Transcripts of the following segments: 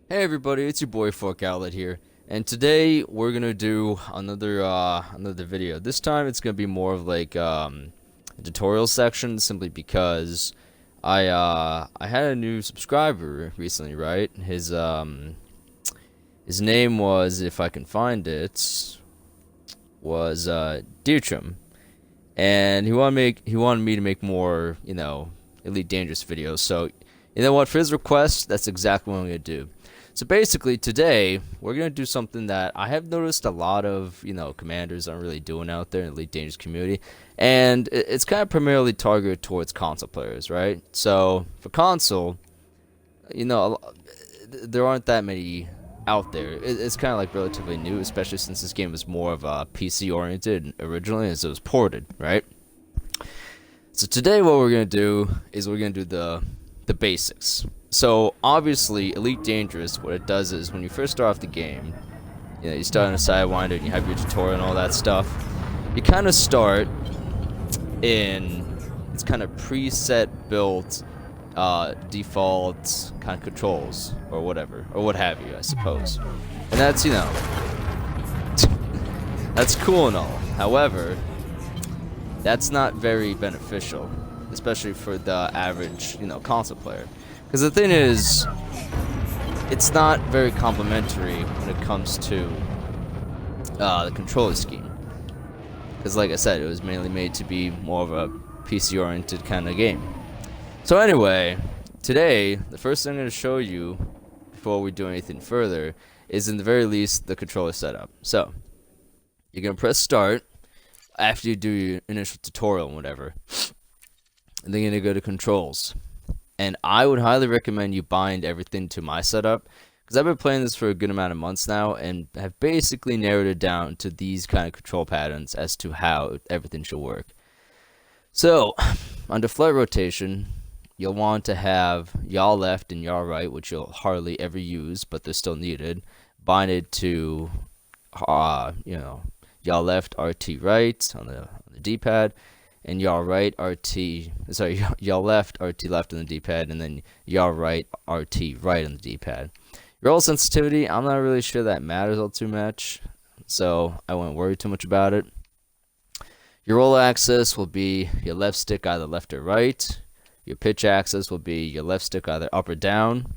Hey everybody, it's your boy Fork Outlet here, and today we're gonna do another video. This time it's gonna be more of like a tutorial section, simply because I had a new subscriber recently, right? His name was, if I can find it, was Deertram, and he wanted me to make more, Elite Dangerous videos. So, you know what? For his request, that's exactly what I'm gonna do. So basically, today we're gonna do something that I have noticed a lot of, commanders aren't really doing out there in the Elite Dangerous community, and it's kind of primarily targeted towards console players, right? So for console, you know, there aren't that many out there. It's kind of like relatively new, especially since this game was more of a PC oriented originally as it was ported, right? So today what we're gonna do is we're gonna do the basics. So obviously, Elite Dangerous, what it does is when you first start off the game, you start on a Sidewinder and you have your tutorial and all that stuff. You kind of start in it's kind of preset built default kind of controls or whatever or what have you, I suppose. And that's that's cool and all. However, that's not very beneficial, especially for the average, console player. Because the thing is, it's not very complementary when it comes to the controller scheme. Because, like I said, it was mainly made to be more of a PC-oriented kind of game. So anyway, today, the first thing I'm going to show you before we do anything further is, in the very least, the controller setup. So, you're going to press start after you do your initial tutorial and whatever. And then you're going to go to controls. And I would highly recommend you bind everything to my setup, because I've been playing this for a good amount of months now and have basically narrowed it down to these kind of control patterns as to how everything should work. So, under flight rotation, you'll want to have yaw left and yaw right, which you'll hardly ever use, but they're still needed, binded to, yaw left, RT right on the D-pad, and yaw right, yaw left, RT left on the D-pad, and then yaw right, RT right on the D-pad. Your roll sensitivity, I'm not really sure that matters all too much, so I won't worry too much about it. Your roll axis will be your left stick either left or right. Your pitch axis will be your left stick either up or down.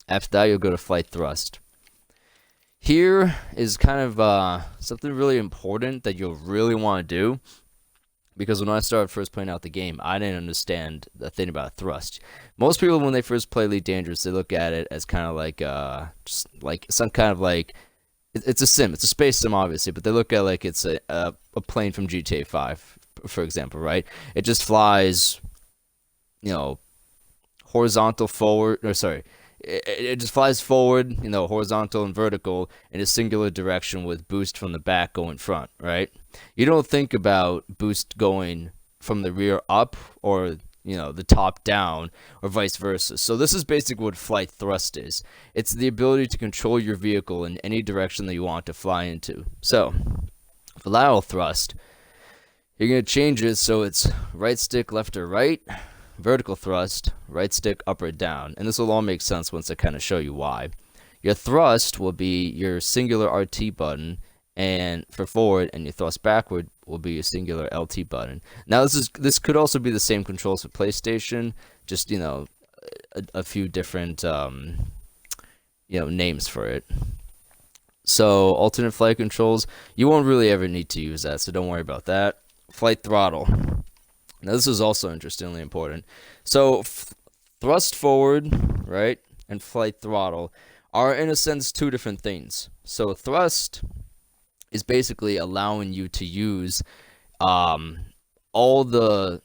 After that, you'll go to flight thrust. Here is kind of something really important that you'll really want to do, because when I started first playing out the game, I didn't understand the thing about thrust. Most people, when they first play Elite Dangerous, they look at it as kind of like just like some kind of like it's a sim, it's a space sim, obviously, but they look at it like it's a plane from GTA 5, for example, right? It just flies, horizontal forward, or sorry, it just flies forward, horizontal and vertical in a singular direction with boost from the back going front, right? You don't think about boost going from the rear up or, the top down or vice versa. So this is basically what flight thrust is. It's the ability to control your vehicle in any direction that you want to fly into. So for lateral thrust, you're going to change it so it's right stick left or right, vertical thrust, right stick up or down. And this will all make sense once I kind of show you why. Your thrust will be your singular RT button, and for forward, and your thrust backward will be your singular LT button. Now this could also be the same controls for PlayStation, just a few different names for it. So alternate flight controls, you won't really ever need to use that, so don't worry about that. Flight throttle. Now this is also interestingly important. So thrust forward, right, and flight throttle are in a sense two different things. So thrust is basically allowing you to use all the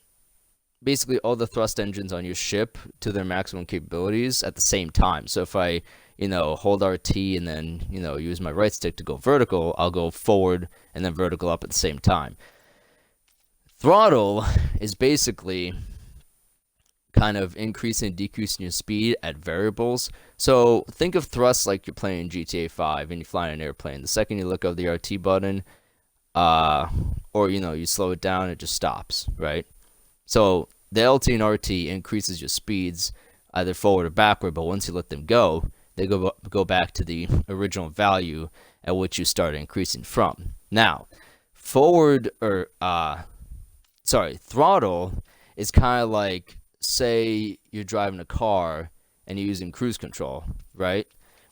thrust engines on your ship to their maximum capabilities at the same time. So if I, hold RT and then, use my right stick to go vertical, I'll go forward and then vertical up at the same time. Throttle is basically kind of increasing and decreasing your speed at variables. So think of thrust like you're playing GTA 5 and you fly in an airplane. The second you look up the RT button, or you slow it down, it just stops, right? So the LT and RT increases your speeds either forward or backward, but once you let them go, they go back to the original value at which you started increasing from. Now, throttle is kind of like, say you're driving a car and you're using cruise control, right?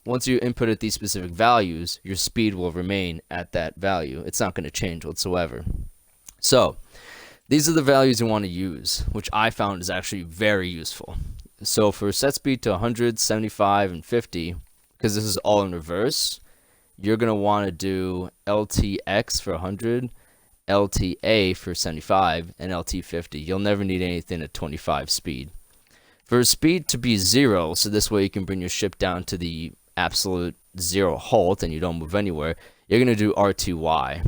Once you inputted these specific values, your speed will remain at that value. It's not going to change whatsoever. So these are the values you want to use, which I found is actually very useful. So for set speed to 100, 75, and 50, because this is all in reverse, you're going to want to do LTX for 100, LTA for 75, and LT50. You'll never need anything at 25 speed. For speed to be 0, so this way you can bring your ship down to the absolute 0 halt and you don't move anywhere, you're going to do R2Y.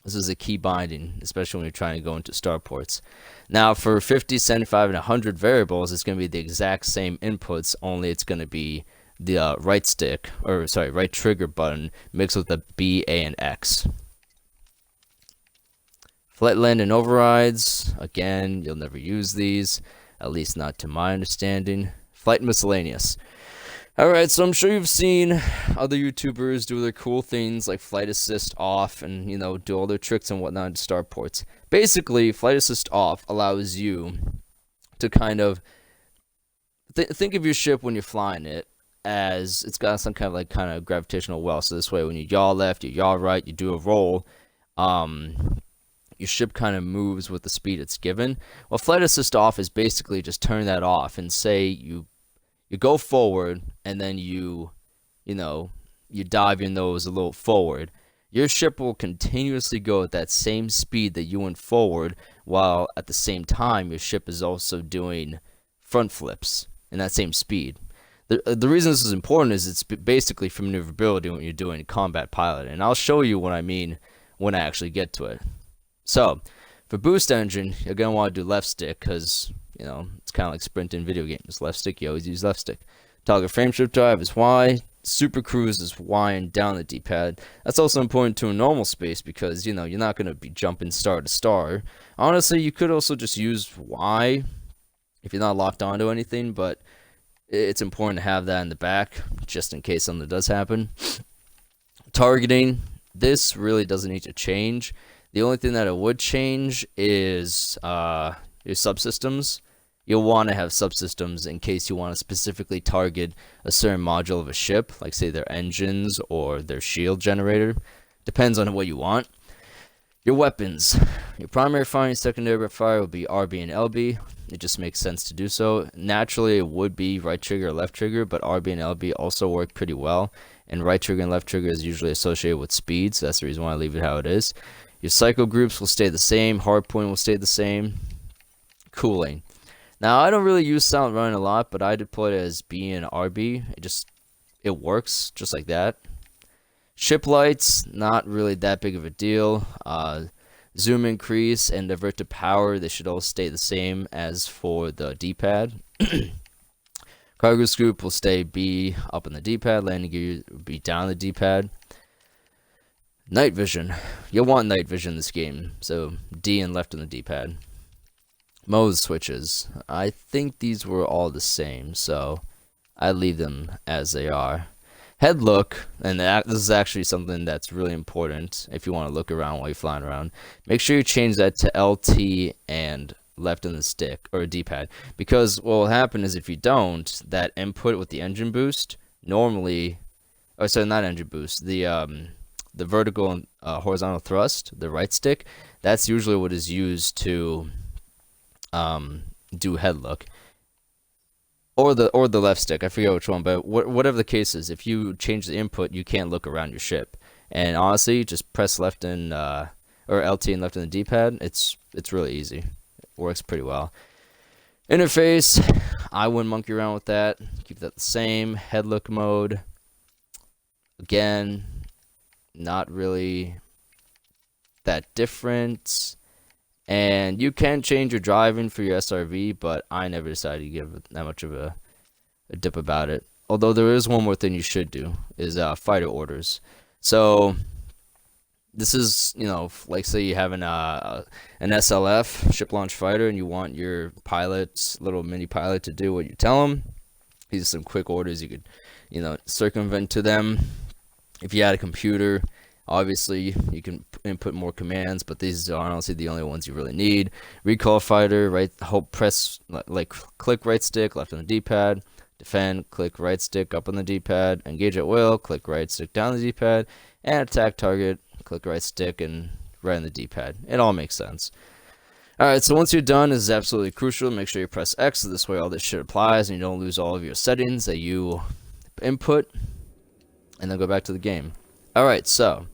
This is a key binding, especially when you're trying to go into starports. Now for 50, 75, and 100 variables, it's going to be the exact same inputs, only it's going to be the right trigger button mixed with the B, A, and X. Flight land and overrides, again, you'll never use these, at least not to my understanding. Flight miscellaneous. Alright, so I'm sure you've seen other YouTubers do their cool things like flight assist off and, do all their tricks and whatnot to starports. Basically, flight assist off allows you to kind of think of your ship when you're flying it as it's got some kind of gravitational well. So this way, when you yaw left, you yaw right, you do a roll, your ship kind of moves with the speed it's given. Well, flight assist off is basically just turn that off and say you go forward and then you dive your nose a little forward. Your ship will continuously go at that same speed that you went forward, while at the same time your ship is also doing front flips in that same speed. The reason this is important is it's basically for maneuverability when you're doing combat pilot, and I'll show you what I mean when I actually get to it. So for boost engine, you're going to want to do left stick because it's kind of like sprint in video games. Left stick, you always use left stick. Toggle frameshift drive is Y. Super cruise is Y and down the D-pad. That's also important to a normal space because, you're not going to be jumping star to star. Honestly, you could also just use Y if you're not locked onto anything, but it's important to have that in the back just in case something does happen. Targeting, this really doesn't need to change. The only thing that it would change is your subsystems. You'll want to have subsystems in case you want to specifically target a certain module of a ship, like say their engines or their shield generator. Depends on what you want. Your weapons. Your primary fire and secondary fire will be RB and LB. It just makes sense to do so. Naturally, it would be right trigger or left trigger, but RB and LB also work pretty well. And right trigger and left trigger is usually associated with speed, so that's the reason why I leave it how it is. Your cycle groups will stay the same. Hardpoint will stay the same. Cooling. Now, I don't really use silent running a lot, but I deploy it as B and RB. It works just like that. Ship lights, not really that big of a deal. Zoom increase and divert to power, they should all stay the same as for the D-pad. Cargo scoop will stay B up on the D-pad. Landing gear will be down the D-pad. Night vision. You'll want night vision in this game, so D and left on the D-pad. Mode switches. I think these were all the same, so I leave them as they are. Head look, and this is actually something that's really important if you want to look around while you're flying around. Make sure you change that to LT and left on the stick, or D-pad, because what will happen is if you don't, that input with the engine boost, normally, or sorry, not engine boost, the vertical and horizontal thrust, the right stick, that's usually what is used to do head look, or the left stick. I forget which one, but whatever the case is, if you change the input, you can't look around your ship. And honestly, just press left and or LT and left on the D-pad. It's really easy. It works pretty well. Interface, I wouldn't monkey around with that. Keep that the same. Head look mode, again, not really that different. And you can change your driving for your SRV, but I never decided to give that much of a dip about it. Although there is one more thing you should do, is fighter orders. So this is, like say you have an SLF, ship launch fighter, and you want your pilot, little mini pilot, to do what you tell them. These are some quick orders you could, circumvent to them. If you had a computer, obviously you can input more commands, but these are honestly the only ones you really need. Recall fighter, right? Press click right stick, left on the D-pad. Defend, click right stick up on the D-pad. Engage at will, click right stick down the D-pad. And attack target, click right stick and right on the D-pad. It all makes sense. Alright, so once you're done, this is absolutely crucial. Make sure you press X, so this way all this shit applies and you don't lose all of your settings that you input. And then go back to the game. Alright, so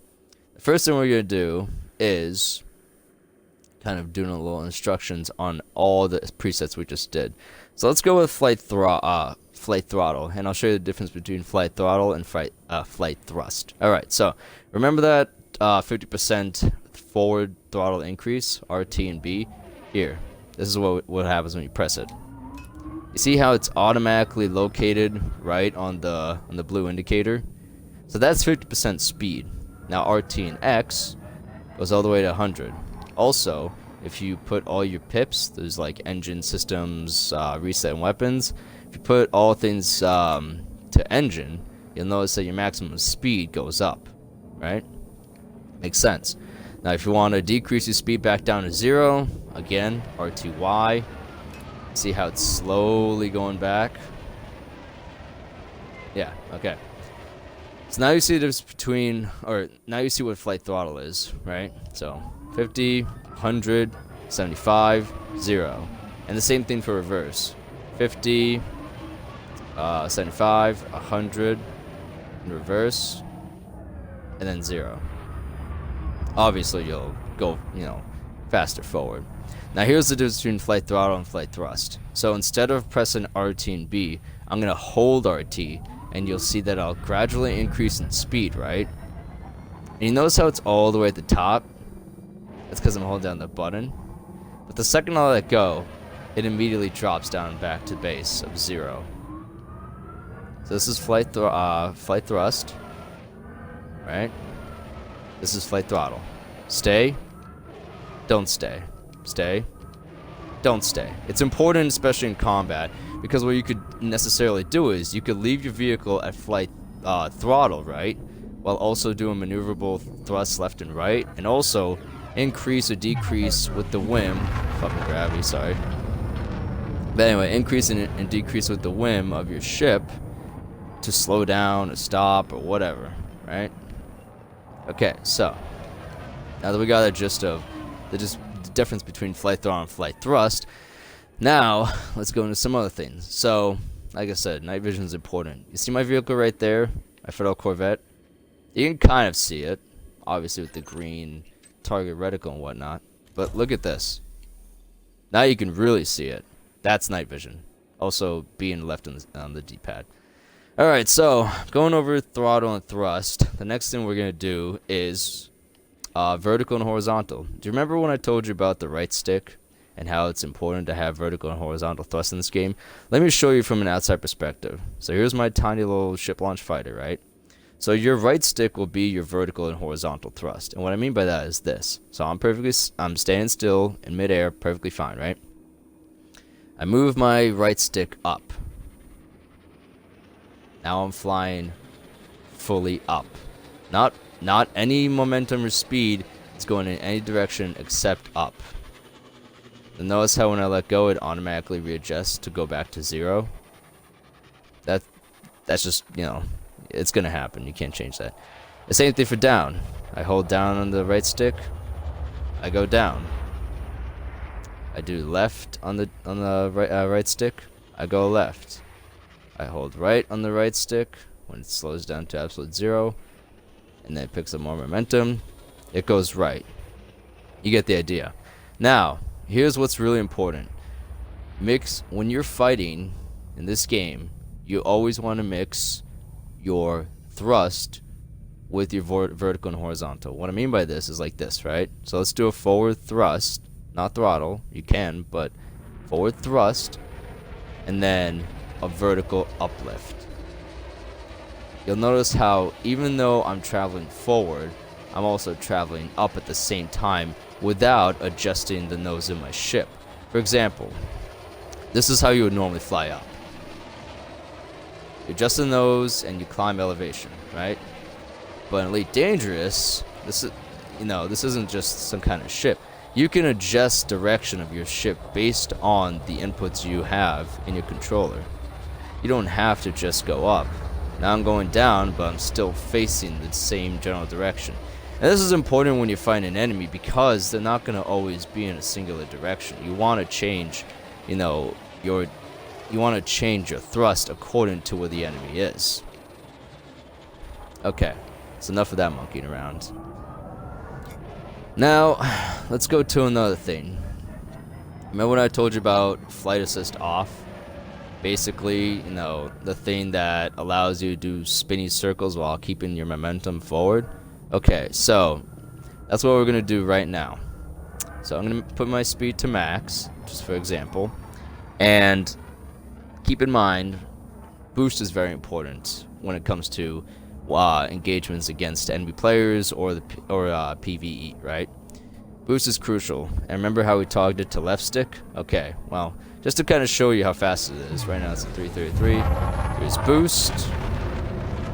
the first thing we're going to do is kind of doing a little instructions on all the presets we just did. So let's go with flight throttle, and I'll show you the difference between flight throttle and flight thrust. Alright, so remember that 50% forward throttle increase, RT and B? Here, this is what happens when you press it. You see how it's automatically located right on the blue indicator? So that's 50% speed. Now RT and X goes all the way to 100. Also, if you put all your pips, there's like engine, systems, reset, and weapons. If you put all things to engine, you'll notice that your maximum speed goes up, right? Makes sense. Now, if you want to decrease your speed back down to 0, again, R2Y. See how it's slowly going back? Yeah, okay. So now you see the difference between, or now you see what flight throttle is, right? So 50, 100, 75, 0. And the same thing for reverse. 50, 75, 100, in reverse, and then 0. Obviously, you'll go, faster forward. Now, here's the difference between flight throttle and flight thrust. So instead of pressing RT and B, I'm going to hold RT, and you'll see that I'll gradually increase in speed, right? And you notice how it's all the way at the top? That's because I'm holding down the button. But the second I let go, it immediately drops down back to base of 0. So this is flight thrust, right? This is flight throttle. Stay, don't stay. Stay, don't stay. It's important, especially in combat, because what you could necessarily do is you could leave your vehicle at flight throttle, right? While also doing maneuverable thrusts left and right, and also increase or decrease with the whim. Fucking gravity, sorry. But anyway, increase and decrease with the whim of your ship to slow down or stop or whatever, right? Okay, so now that we got a gist of the difference between flight throttle and flight thrust, now let's go into some other things. So, like I said, night vision is important. You see my vehicle right there, my Federal Corvette? You can kind of see it, obviously with the green target reticle and whatnot. But look at this. Now you can really see it. That's night vision. Also being left on the D-pad. Alright, so going over throttle and thrust, the next thing we're going to do is vertical and horizontal. Do you remember when I told you about the right stick and how it's important to have vertical and horizontal thrust in this game? Let me show you from an outside perspective. So here's my tiny little ship launch fighter, right? So your right stick will be your vertical and horizontal thrust. And what I mean by that is this. So I'm staying still in midair, perfectly fine, right? I move my right stick up. Now I'm flying fully up. Not any momentum or speed. It's going in any direction except up. And notice how when I let go, it automatically readjusts to go back to 0. That's just, it's going to happen. You can't change that. The same thing for down. I hold down on the right stick. I go down. I do left on the right stick. I go left. I hold right on the right stick when it slows down to absolute 0, and then it picks up more momentum. It goes right. You get the idea. Now, here's what's really important. When you're fighting in this game, you always want to mix your thrust with your vertical and horizontal. What I mean by this is like this, right? So let's do a forward thrust, not throttle. You can, but forward thrust, and then a vertical uplift. You'll notice how even though I'm traveling forward, I'm also traveling up at the same time without adjusting the nose of my ship. For example, this is how you would normally fly up. You adjust the nose and you climb elevation, right? But in Elite Dangerous, this isn't just some kind of ship. You can adjust direction of your ship based on the inputs you have in your controller. You don't have to just go up. Now I'm going down, but I'm still facing the same general direction. And this is important when you fight an enemy because they're not going to always be in a singular direction. You want to change, your thrust according to where the enemy is. Okay, so enough of that monkeying around. Now, let's go to another thing. Remember when I told you about flight assist off? Basically, the thing that allows you to do spinny circles while keeping your momentum forward. Okay, so that's what we're going to do right now. So I'm going to put my speed to max, just for example. And keep in mind, boost is very important when it comes to engagements against enemy players or PvE, right? Boost is crucial. And remember how we targeted to left stick? Okay, well, just to kind of show you how fast it is. Right now it's at 333. Here's boost.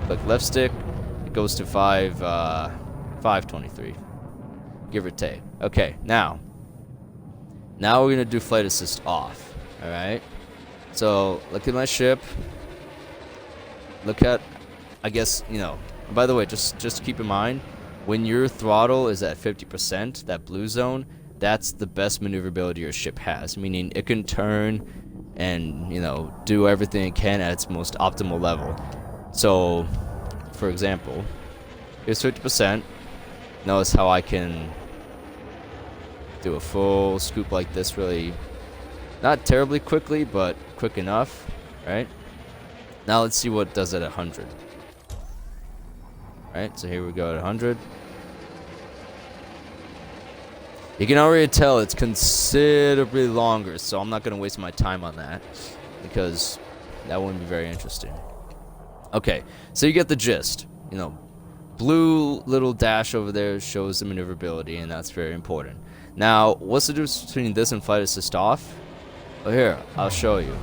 Click left stick. It goes to 523. Give or take. Okay, now we're going to do flight assist off. Alright? So, look at my ship. Look at, I guess, by the way, just keep in mind, when your throttle is at 50%, that blue zone, that's the best maneuverability your ship has, meaning it can turn and, do everything it can at its most optimal level. So, for example, here's 50%. Notice how I can do a full scoop like this really, not terribly quickly, but quick enough, right? Now let's see what it does at 100. Right, so here we go at 100. You can already tell it's considerably longer, so I'm not going to waste my time on that because that wouldn't be very interesting. Okay, so you get the gist. Blue little dash over there shows the maneuverability, and that's very important. Now, what's the difference between this and flight assist off? Oh, here, I'll show you.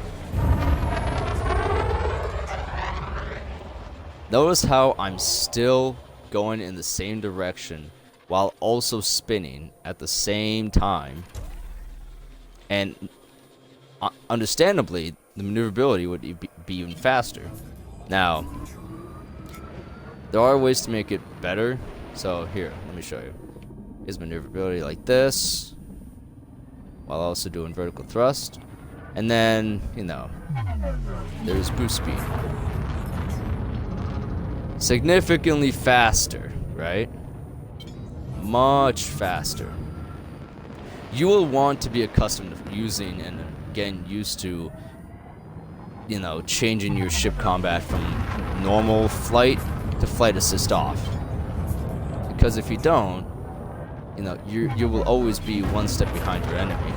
Notice how I'm still going in the same direction while also spinning at the same time. And understandably, the maneuverability would be even faster. Now, there are ways to make it better. So here, let me show you. Here's maneuverability like this, while also doing vertical thrust. And then, there's boost speed. Significantly faster, right? Much faster. You will want to be accustomed to using and getting used to, changing your ship combat from normal flight to flight assist off. Because if you don't, you will always be one step behind your enemy.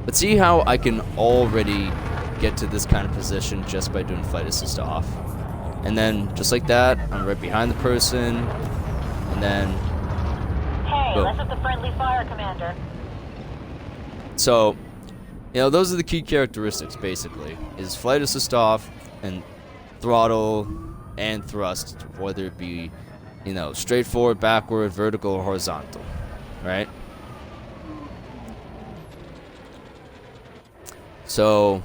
But see how I can already get to this kind of position just by doing flight assist off. And then, just like that, I'm right behind the person, and then... Hey, boom. less of the friendly fire, Commander. So, those are the key characteristics, basically, is flight assist off, and throttle, and thrust, whether it be, straight forward, backward, vertical, or horizontal, right? So,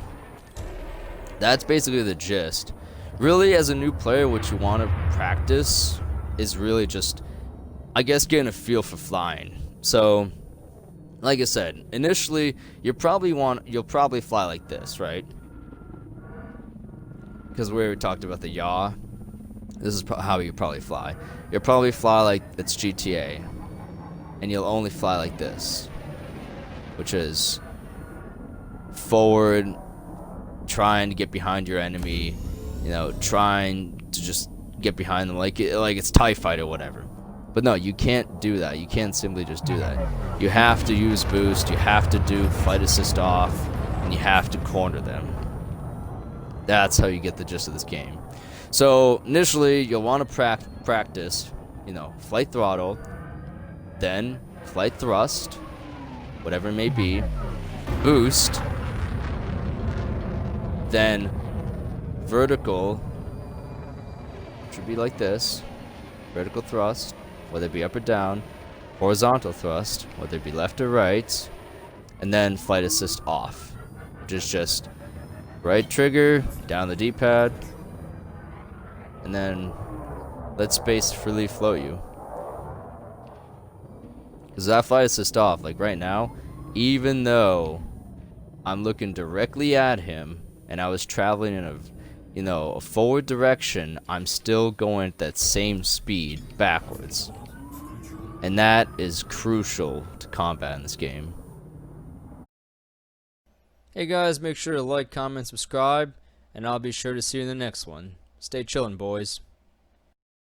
that's basically the gist. Really, as a new player, what you want to practice is really just, I guess, getting a feel for flying. So, like I said, initially, you'll probably fly like this, right? Because we already talked about the yaw. This is how you probably fly. You'll probably fly like it's GTA. And you'll only fly like this. Which is forward, trying to get behind your enemy, trying to just get behind them like it's TIE Fighter or whatever. But no, you can't do that. You can't simply just do that. You have to use boost, you have to do flight assist off, and you have to corner them. That's how you get the gist of this game. So initially, you'll want to practice, flight throttle, then flight thrust, whatever it may be, boost, Then vertical, which would be like this. Vertical thrust, whether it be up or down. Horizontal thrust, whether it be left or right. And then flight assist off, which is just right trigger, down the D-pad, and then let space freely float you. Because that flight assist off, like right now, even though I'm looking directly at him and I was traveling in a forward direction, I'm still going at that same speed backwards. And that is crucial to combat in this game. Hey guys, make sure to like, comment, subscribe, and I'll be sure to see you in the next one. Stay chillin', boys.